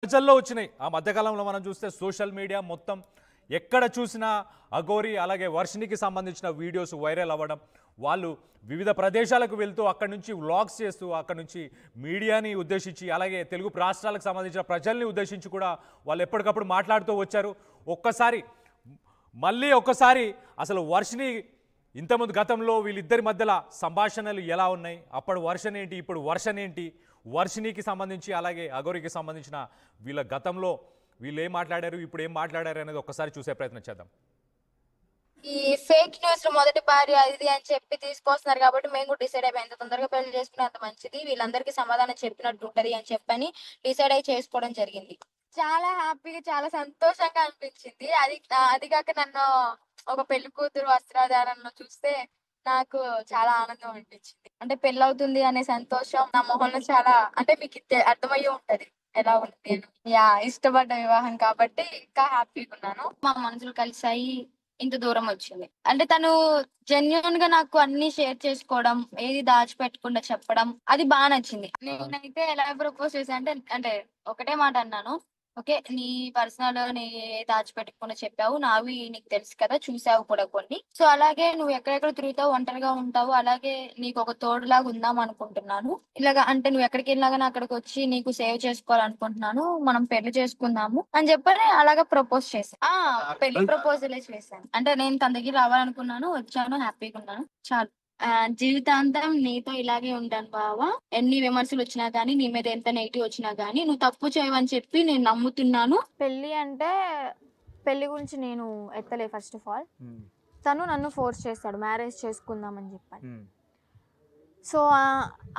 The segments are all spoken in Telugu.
ప్రజల్లో వచ్చినాయి ఆ మధ్యకాలంలో మనం చూస్తే సోషల్ మీడియా మొత్తం ఎక్కడ చూసినా అఘోరి అలాగే వర్షినికి సంబంధించిన వీడియోస్ వైరల్ అవ్వడం వాళ్ళు వివిధ ప్రదేశాలకు వెళ్తూ అక్కడి నుంచి వ్లాగ్స్ చేస్తూ అక్కడి నుంచి మీడియాని ఉద్దేశించి అలాగే తెలుగు రాష్ట్రాలకు సంబంధించిన ప్రజల్ని ఉద్దేశించి కూడా వాళ్ళు ఎప్పటికప్పుడు మాట్లాడుతూ వచ్చారు. ఒక్కసారి అసలు వర్షిని ఇంతకుముందు గతంలో వీళ్ళిద్దరి మధ్యలో సంభాషణలు ఎలా ఉన్నాయి, అప్పుడు వర్షన్ ఏంటి, ఇప్పుడు వర్షన్ ఏంటి, వర్షినికి సంబంధించి అలాగే అఘోరికి సంబంధించిన వీళ్ళ గతంలో వీళ్ళు ఏం మాట్లాడారు, ఇప్పుడు ఏం మాట్లాడారు అనేది ఒక్కసారి చూసే ప్రయత్నం చేద్దాం. ఈ ఫేక్ న్యూస్ మొదటి భార్య ఇది అని చెప్పి తీసుకొస్తున్నారు కాబట్టి మేము కూడా డిసైడ్ అయిపోయి ఎంత తొందరగా పెళ్లి చేసుకునే అంత మంచిది, వీళ్ళందరికీ సమాధానం చెప్పినట్టు ఉంటది అని చెప్పని డిసైడ్ అయి చేసుకోవడం జరిగింది. చాలా హ్యాపీగా చాలా సంతోషంగా అనిపించింది. అది కాక నన్ను ఒక పెళ్లి కూతురు వస్త్రాధారణలో చూస్తే నాకు చాలా ఆనందం అనిపించింది. అంటే పెళ్లి అవుతుంది అనే సంతోషం నా మొహంలో చాలా, అంటే మీకు అర్థమయ్యే ఉంటది ఎలా ఉంది అని. ఇష్టపడ్డ వివాహం కాబట్టి ఇంకా హ్యాపీగా ఉన్నాను. మా మనసులు కలిసాయి, ఇంత దూరం వచ్చింది. అంటే తను జెన్యున్ గా నాకు అన్ని షేర్ చేసుకోవడం, ఏది దాచిపెట్టకుండా చెప్పడం, అది బాగా నచ్చింది. నేనైతే ఎలా ప్రపోజ్ చేశా అంటే ఒకటే మాట అన్నాను, ఓకే నీ పర్సనల్ నీ దాచిపెట్టకుండా చెప్పావు, నావి నీకు తెలుసు కదా, చూసావు కూడా కొన్ని. సో అలాగే నువ్వు ఎక్కడెక్కడ తిరుగుతావు, ఒంటరిగా ఉంటావు, అలాగే నీకు ఒక తోడులాగా ఉందాం అనుకుంటున్నాను. ఇలాగా అంటే నువ్వు ఎక్కడికి వెళ్ళినా అక్కడికి వచ్చి నీకు సేవ్ చేసుకోవాలనుకుంటున్నాను, మనం పెళ్లి చేసుకుందాము అని చెప్పని అలాగా ప్రపోజ్ చేశాను. పెళ్లి ప్రపోజలే చేశాను. అంటే నేను తన దగ్గర రావాలనుకున్నాను, వచ్చాను, హ్యాపీగా ఉన్నాను, చాలు. జీవితాంతం నీతో ఇలాగే ఉంటాను బావా, ఎన్ని విమర్శలు వచ్చినా గానీ, నీ మీద ఎంత నెగిటివ్ వచ్చినా గానీ నువ్వు తప్పు చేయవని చెప్పి నేను నమ్ముతున్నాను. పెళ్ళి అంటే పెళ్లి గురించి నేను ఎత్తలే. ఫస్ట్ ఆఫ్ ఆల్ తను నన్ను ఫోర్స్ చేస్తాడు మ్యారేజ్ చేసుకుందామని చెప్పాను. సో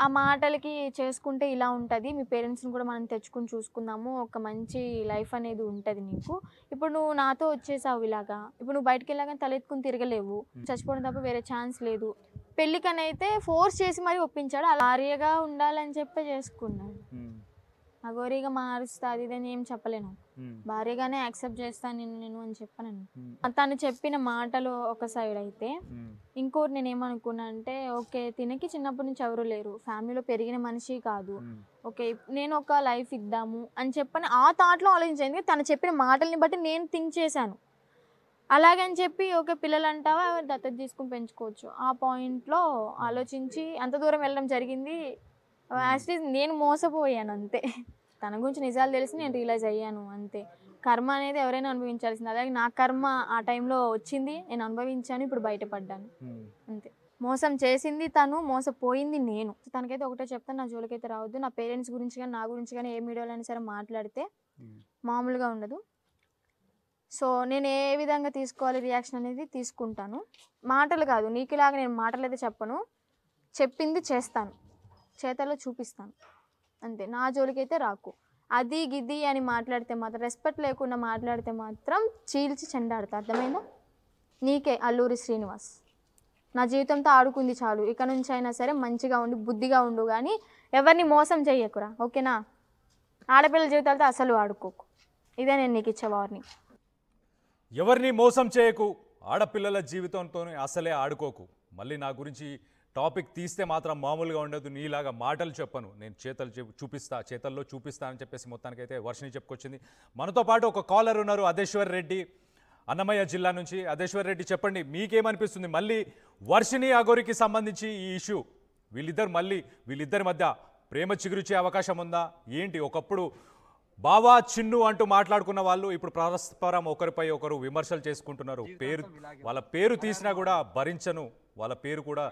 ఆ మాటలకి చేసుకుంటే ఇలా ఉంటుంది, మీ పేరెంట్స్ని కూడా మనం తెచ్చుకుని చూసుకుందాము, ఒక మంచి లైఫ్ అనేది ఉంటుంది నీకు. ఇప్పుడు నువ్వు నాతో వచ్చేసావు ఇలాగా, ఇప్పుడు నువ్వు బయటకు వెళ్ళాగానే తలెత్తుకుని తిరగలేవు, చచ్చిపోవడం తప్ప వేరే ఛాన్స్ లేదు. పెళ్ళికనైతే ఫోర్స్ చేసి మరీ ఒప్పించాడు. అలా భార్యగా ఉండాలని చెప్పి చేసుకున్నాడు. అఘోరిగా మారుస్తా అది ఇదని ఏం చెప్పలేను, భార్యగానే యాక్సెప్ట్ చేస్తాను నేను అని చెప్పాను. తను చెప్పిన మాటలు ఒక సైడ్ అయితే, ఇంకోటి నేను ఏమనుకున్నా అంటే, ఓకే తినకి చిన్నప్పటి నుంచి ఎవరు లేరు, ఫ్యామిలీలో పెరిగిన మనిషి కాదు, ఓకే నేను ఒక లైఫ్ ఇద్దాము అని చెప్పని ఆ థాట్లో ఆలోచించాను. తను చెప్పిన మాటల్ని బట్టి నేను థింక్ చేశాను. అలాగని చెప్పి ఓకే పిల్లలు అంటావా దత్తత తీసుకుని పెంచుకోవచ్చు, ఆ పాయింట్లో ఆలోచించి అంత దూరం వెళ్ళడం జరిగింది. యాక్చువల్లీ నేను మోసపోయాను అంతే. తన గురించి నిజాలు తెలిసి నేను రియలైజ్ అయ్యాను అంతే. కర్మ అనేది ఎవరైనా అనుభవించాల్సింది, అలాగే నా కర్మ ఆ టైంలో వచ్చింది, నేను అనుభవించాను, ఇప్పుడు బయటపడ్డాను అంతే. మోసం చేసింది తను, మోసపోయింది నేను. తనకైతే ఒకటే చెప్తాను, నా జోలికైతే రావద్దు. నా పేరెంట్స్ గురించి కానీ నా గురించి కానీ ఏ మీడియాలో అయినా సరే మాట్లాడితే మామూలుగా ఉండదు. సో నేను ఏ విధంగా తీసుకోవాలి రియాక్షన్ అనేది తీసుకుంటాను. మాటలు కాదు, నీకులాగా నేను మాటలు అయితే చెప్పను, చెప్పింది చేస్తాను, చేతల్లో చూపిస్తాను అంతే. నా జోలికైతే రాకు. అది గిది అని మాట్లాడితే మాత్రం, రెస్పెక్ట్ లేకుండా మాట్లాడితే మాత్రం చీల్చి చెండాడుతా, అర్థమైందా? నీకే అల్లూరి శ్రీనివాస్, నా జీవితంతో ఆడుకుంది చాలు, ఇక నుంచి అయినా సరే మంచిగా ఉండి బుద్ధిగా ఉండు, కానీ ఎవరిని మోసం చెయ్యకురా, ఓకేనా? ఆడపిల్లల జీవితాలతో అసలు ఆడుకోకు, ఇదే నేను నీకు ఇచ్చే వార్నింగ్. ఎవరిని మోసం చేయకు, ఆడపిల్లల జీవితంతోనే అసలే ఆడుకోకు. మళ్ళీ నా గురించి టాపిక్ తీస్తే మాత్రం మామూలుగా ఉండదు, నీలాగా మాటలు చెప్పను, నేను చేతల్లో చూపిస్తా అని చెప్పేసి మొత్తానికైతే వర్షిని చెప్పుకొచ్చింది. మనతో పాటు ఒక కాలర్ ఉన్నారు, అదేశ్వర్ రెడ్డి, అన్నమయ్య జిల్లా నుంచి. అదేశ్వర్ రెడ్డి చెప్పండి, మీకేమనిపిస్తుంది మళ్ళీ వర్షిని అఘోరికి సంబంధించి ఈ ఇష్యూ, వీళ్ళిద్దరి మధ్య ప్రేమ చిగురిచే అవకాశం ఉందా ఏంటి? ఒకప్పుడు బావా చిన్ను అంటూ మాట్లాడుకున్న వాళ్ళు ఇప్పుడు పరస్పరం ఒకరిపై ఒకరు విమర్శలు చేసుకుంటున్నారు. వాళ్ళ పేరు తీసినా కూడా భరించను, వాళ్ళ పేరు కూడా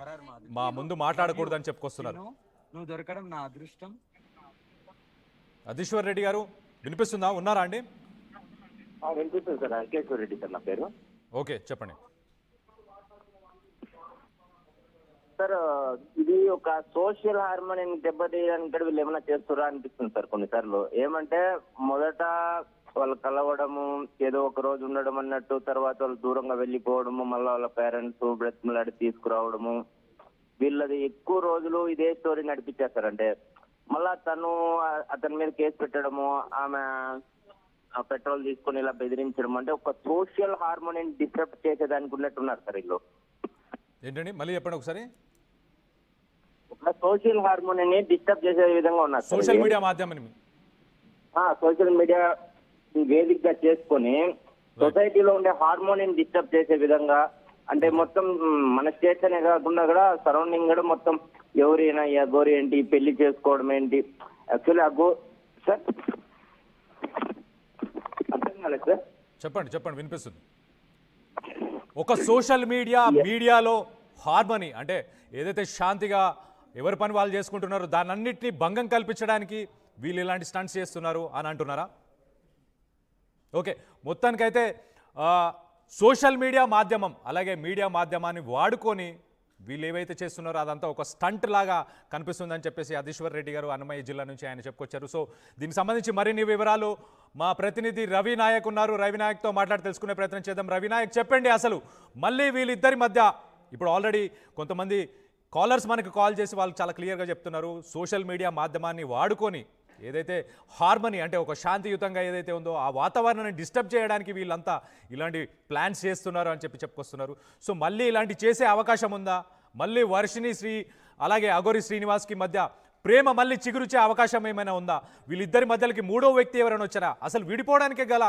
మా ముందు మాట్లాడకూడదు అని చెప్పుకొస్తున్నారు. నువ్వు దొరకడం నా అదృష్టం. అధీశ్వర్ రెడ్డి గారు వినిపిస్తుందా, ఉన్నారా అండి? వినిపిస్తుంది సార్, అంకేశ్వర్ రెడ్డి సార్ నా పేరు. ఓకే చెప్పండి సార్. ఇది ఒక సోషల్ హార్మోనిని దెబ్బతీయడానికి వీళ్ళు ఏమైనా చేస్తారా అనిపిస్తుంది సార్ కొన్నిసార్లు. ఏమంటే మొదట వాళ్ళు కలవడము, ఏదో ఒక రోజు ఉండడం అన్నట్టు, తర్వాత వాళ్ళు దూరంగా వెళ్ళిపోవడము, మళ్ళీ వాళ్ళ పేరెంట్స్ బ్రతిమలాడి తీసుకురావడము, వీళ్ళది ఎక్కువ రోజులు ఇదే స్టోరీ నడిపించేస్తారు. అంటే మళ్ళా అతని మీద కేసు పెట్టడము, ఆమె పెట్రోల్ తీసుకుని ఇలా బెదిరించడం, అంటే ఒక సోషల్ హార్మోనిని డిస్టర్బ్ చేసేదానికి ఉన్నట్టున్నారు సార్ వీళ్ళు. ఏంటండి మళ్ళీ చెప్పండి ఒకసారి. ఒక సోషల్ హార్మోనిని డిస్టర్బ్ చేసే విధంగా ఉన్నారు సోషల్ మీడియా మాధ్యమం సోషల్ మీడియా వేదికగా చేసుకొని సొసైటీలో ఉండే హార్మోనియం డిస్టర్బ్ చేసే విధంగా, అంటే మొత్తం మన స్టేట్స్ అనే కాకుండా కూడా సరౌండింగ్ కూడా మొత్తం ఎవరైనా ఈ అఘోరి ఏంటి, పెళ్లి చేసుకోవడం ఏంటి, యాక్చువల్లీ సార్ అర్థం కాలేదు సార్. చెప్పండి వినిపిస్తుంది. ఒక సోషల్ మీడియాలో హార్మనీ అంటే ఏదైతే శాంతిగా ఎవరి పని వాళ్ళు చేసుకుంటున్నారో దానన్నింటినీ భంగం కల్పించడానికి వీళ్ళు ఇలాంటి స్టంట్స్ చేస్తున్నారు అని అంటున్నారా? ఓకే, మొత్తానికైతే సోషల్ మీడియా మాధ్యమం అలాగే మీడియా మాధ్యమాన్ని వాడుకొని వీళ్ళు ఏవైతే చేస్తున్నారో అదంతా ఒక స్టంట్ లాగా కనిపిస్తుందని చెప్పేసి అధీశ్వర్ రెడ్డి గారు అన్నమయ్య జిల్లా నుంచి ఆయన చెప్పుకొచ్చారు. సో దీనికి సంబంధించి మరిన్ని వివరాలు మా ప్రతినిధి రవి నాయక్ ఉన్నారు. రవి నాయక్తో మాట్లాడి తెలుసుకునే ప్రయత్నం చేద్దాం. రవి నాయక్, చెప్పండి, అసలు మళ్ళీ వీళ్ళిద్దరి మధ్య ఇప్పుడు ఆల్రెడీ కొంతమంది కాలర్స్ మనకు కాల్ చేసి వాళ్ళు చాలా క్లియర్గా చెప్తున్నారు, సోషల్ మీడియా మాధ్యమాన్ని వాడుకొని ఏదైతే హార్మనీ అంటే ఒక శాంతియుతంగా ఏదైతే ఉందో ఆ వాతావరణాన్ని డిస్టర్బ్ చేయడానికి వీళ్ళంతా ఇలాంటి ప్లాన్స్ చేస్తున్నారు అని చెప్పుకొస్తున్నారు. సో మళ్ళీ ఇలాంటి చేసే అవకాశం ఉందా? మళ్ళీ వర్షిణి అలాగే అఘోరి శ్రీనివాస్కి మధ్య ప్రేమ మళ్ళీ చిగురుచే అవకాశం ఏమైనా ఉందా? వీళ్ళిద్దరి మధ్యలోకి మూడో వ్యక్తి ఎవరైనా వచ్చారా? అసలు విడిపోవడానికి గల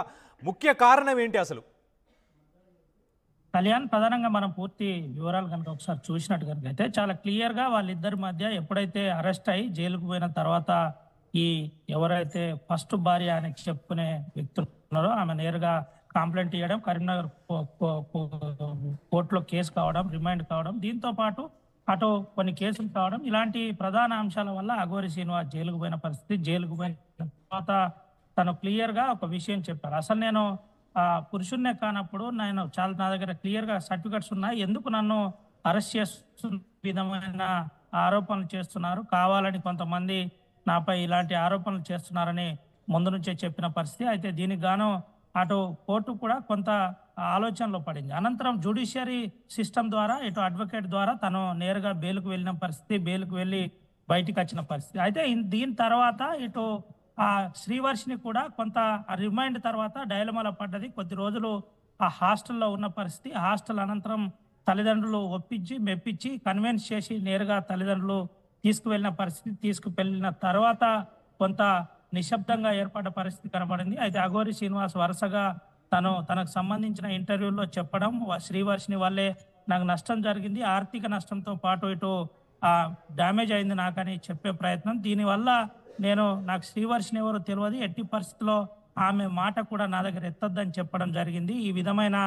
ముఖ్య కారణం ఏంటి అసలు? కళ్యాణ్, ప్రధానంగా మనం పూర్తి వివరాలు కనుక ఒకసారి చూసినట్టు కనుక అయితే చాలా క్లియర్గా వాళ్ళిద్దరి మధ్య ఎప్పుడైతే అరెస్ట్ అయ్యి జైలుకు పోయిన తర్వాత ఈ ఎవరైతే ఫస్ట్ భార్య అని చెప్పుకునే వ్యక్తులు ఉన్నారో ఆమె నేరుగా కంప్లైంట్ ఇవ్వడం, కరీంనగర్ కోర్టులో కేసు కావడం, రిమైండ్ కావడం, దీంతో పాటు అటు కొన్ని కేసులు కావడం, ఇలాంటి ప్రధాన అంశాల వల్ల అఘోరి శ్రీనివాస్ జైలుకు పోయిన పరిస్థితి. జైలుకు పోయిన తర్వాత తను క్లియర్గా ఒక విషయం చెప్పారు, అసలు నేను పురుషున్నే కానప్పుడు నా దగ్గర క్లియర్గా సర్టిఫికెట్స్ ఉన్నాయి, ఎందుకు నన్ను అరెస్ట్ చేస్తున్న విధమైన ఆరోపణలు చేస్తున్నారు, కావాలని కొంతమంది నాపై ఇలాంటి ఆరోపణలు చేస్తున్నారని ముందు నుంచే చెప్పిన పరిస్థితి. అయితే దీనికి గాను అటు కోర్టు కూడా కొంత ఆలోచనలో పడింది. అనంతరం జ్యుడిషియరీ సిస్టమ్ ద్వారా ఇటు అడ్వకేట్ ద్వారా తను నేరుగా బెయిల్కు వెళ్ళిన పరిస్థితి, బెయిల్కు వెళ్ళి బయటికి వచ్చిన పరిస్థితి. అయితే దీని తర్వాత ఇటు శ్రీవర్షిని కూడా కొంత రిమైండ్ తర్వాత డైలమాలో పడ్డది. కొద్ది రోజులు ఆ హాస్టల్లో ఉన్న పరిస్థితి. హాస్టల్ అనంతరం తల్లిదండ్రులు ఒప్పించి మెప్పించి కన్విన్స్ చేసి నేరుగా తల్లిదండ్రులు తీసుకువెళ్ళిన పరిస్థితి. తీసుకువెళ్ళిన తర్వాత కొంత నిశ్శబ్దంగా ఏర్పడ్డ పరిస్థితి కనబడింది. అయితే అఘోరి శ్రీనివాస్ వరుసగా తనకు సంబంధించిన ఇంటర్వ్యూల్లో చెప్పడం, శ్రీవర్షిని వల్లే నాకు నష్టం జరిగింది, ఆర్థిక నష్టంతో పాటు ఇటు డ్యామేజ్ అయింది నాకని చెప్పే ప్రయత్నం. దీనివల్ల నాకు శ్రీవర్షిని ఎవరో తెలియదు, ఎట్టి పరిస్థితిలో ఆమె మాట కూడా నా దగ్గర ఎత్తొద్దని చెప్పడం జరిగింది. ఈ విధమైన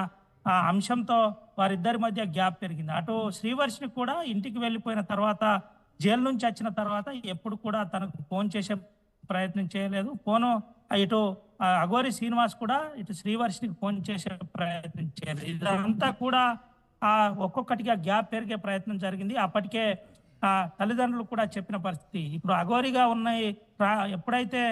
అంశంతో వారిద్దరి మధ్య గ్యాప్ పెరిగింది. అటు శ్రీవర్షిని కూడా ఇంటికి వెళ్ళిపోయిన తర్వాత, జైలు నుంచి వచ్చిన తర్వాత ఎప్పుడు కూడా తనకు ఫోన్ చేసే ప్రయత్నం చేయలేదు. ఫోను ఇటు అఘోరి శ్రీనివాస్ కూడా ఇటు శ్రీవర్షినికి ఫోన్ చేసే ప్రయత్నం చేయలేదు. ఇదంతా కూడా ఒక్కొక్కటిగా గ్యాప్ పెరిగే ప్రయత్నం జరిగింది. అప్పటికే తల్లిదండ్రులు కూడా చెప్పిన పరిస్థితి. ఇప్పుడు ఎప్పుడైతే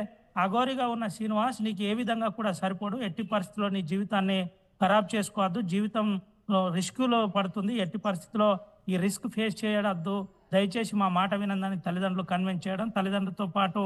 అఘోరిగా ఉన్న శ్రీనివాస్ నీకు ఏ విధంగా కూడా సరిపోడు, ఎట్టి పరిస్థితుల్లో నీ జీవితాన్ని ఖరాబ్ చేసుకోవద్దు, జీవితంలో రిస్క్లో పడుతుంది, ఎట్టి పరిస్థితుల్లో ఈ రిస్క్ ఫేస్ చేయడద్దు, దయచేసి మా మాట వినందని తల్లిదండ్రులు కన్విన్స్ చేయడం. తల్లిదండ్రులతో పాటు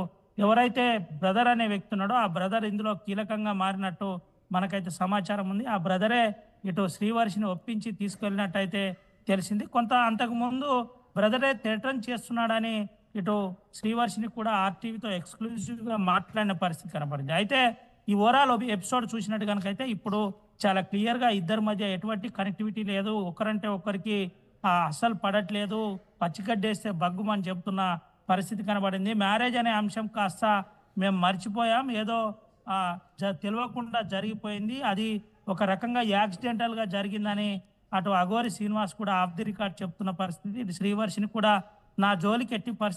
ఎవరైతే బ్రదర్ అనే వ్యక్తి ఉన్నాడో ఆ బ్రదర్ ఇందులో కీలకంగా మారినట్టు మనకైతే సమాచారం ఉంది. ఆ బ్రదరే ఇటు శ్రీవర్షిని ఒప్పించి తీసుకెళ్ళినట్టయితే తెలిసింది. కొంత అంతకుముందు బ్రదరే థ్రెటన్ చేస్తున్నాడని ఇటు శ్రీవర్షిని కూడా ఆర్టీవీతో ఎక్స్క్లూజివ్గా మాట్లాడిన పరిస్థితి కనపడింది. అయితే ఈ ఓవరాల్ ఎపిసోడ్ చూసినట్టు కనుకైతే ఇప్పుడు చాలా క్లియర్గా ఇద్దరి మధ్య ఎటువంటి కనెక్టివిటీ లేదు, ఒకరంటే ఒకరికి అస్సలు పడట్లేదు, పచ్చిగడ్డేస్తే బగ్గుమని చెప్తున్న పరిస్థితి కనబడింది. మ్యారేజ్ అనే అంశం కాస్త మేము మర్చిపోయాం, ఏదో తెలియకుండా జరిగిపోయింది, అది ఒక రకంగా యాక్సిడెంటల్గా జరిగిందని అటు అఘోరి శ్రీనివాస్ కూడా ఆఫ్ ది రికార్డ్ చెప్తున్న పరిస్థితి. శ్రీవర్షిని కూడా నా జోలికి ఎట్టి పరిస్థితి